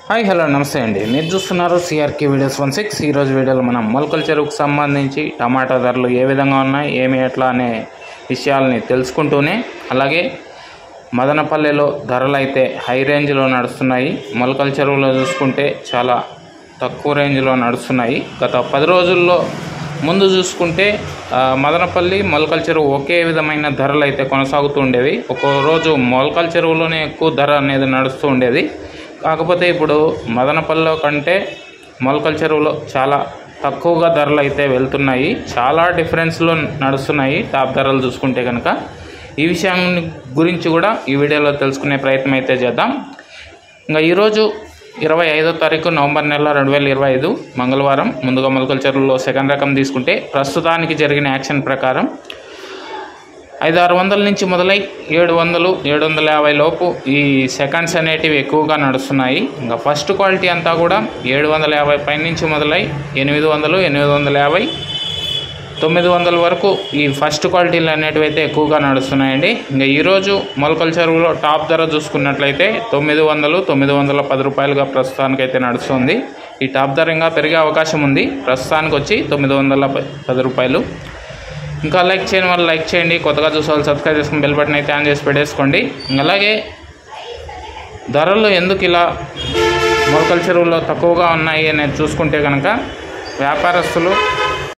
Hi hello నమస్తే అండి. మీరు చూస్తున్నారు సిఆర్కే వీడియోస్ 16. ఈరోజు వీడియోలో మనం మొలకల చెరువుకు సంబంధించి టమాటా ధరలు ఏ విధంగా ఉన్నాయి, ఏమి ఎట్లా అనే విషయాలని తెలుసుకుంటూనే, అలాగే మదనపల్లెలో ధరలు అయితే హై రేంజ్లో నడుస్తున్నాయి. మొలకల చెరువులో చూసుకుంటే చాలా తక్కువ రేంజ్లో నడుస్తున్నాయి. గత 10 రోజుల్లో ముందు చూసుకుంటే మదనపల్లి మొలకల చెరువు ఒకే విధమైన ధరలు అయితే కొనసాగుతూ ఉండేవి. ఒక్కో రోజు మొలకల చెరువులోనే ఎక్కువ ధర అనేది నడుస్తూ ఉండేది. కాకపోతే ఇప్పుడు మదనపల్లిలో కంటే మొలకల చెరువులో చాలా తక్కువగా ధరలు అయితే వెళ్తున్నాయి. చాలా డిఫరెన్స్లో నడుస్తున్నాయి టాప్ ధరలు చూసుకుంటే కనుక. ఈ విషయం గురించి కూడా ఈ వీడియోలో తెలుసుకునే ప్రయత్నం అయితే చేద్దాం. ఇంకా ఈరోజు 25వ తారీఖు నవంబర్ నెల 2025 మంగళవారం. ముందుగా మొలకల చెరువులో సెకండ్ రకం తీసుకుంటే ప్రస్తుతానికి జరిగిన యాక్షన్ ప్రకారం 500-600 నుంచి మొదలై 700-750 లోపు ఈ సెకండ్స్ అనేటివి ఎక్కువగా నడుస్తున్నాయి. ఇంకా ఫస్ట్ క్వాలిటీ అంతా కూడా 750 పై నుంచి మొదలై 800-850 900 వరకు ఈ ఫస్ట్ క్వాలిటీలు అనేటివి అయితే ఎక్కువగా నడుస్తున్నాయండి. ఇంకా ఈరోజు మొలకల చెరువులో టాప్ ధర చూసుకున్నట్లయితే 900-910 రూపాయలుగా ప్రస్తుతానికైతే నడుస్తుంది. ఈ టాప్ ధర ఇంకా పెరిగే అవకాశం ఉంది. ప్రస్తుతానికి వచ్చి 910 రూపాయలు. ఇంకా లైక్ చేయని వాళ్ళు లైక్ చేయండి, కొత్తగా చూసే వాళ్ళు సబ్స్క్రైబ్ చేసుకుని బెల్ బటన్ అయితే ఆన్ చేసి పెట్టేసుకోండి. అలాగే ధరలు ఎందుకు ఇలా మొలకల చెరువులో తక్కువగా ఉన్నాయి అనేది చూసుకుంటే కనుక వ్యాపారస్తులు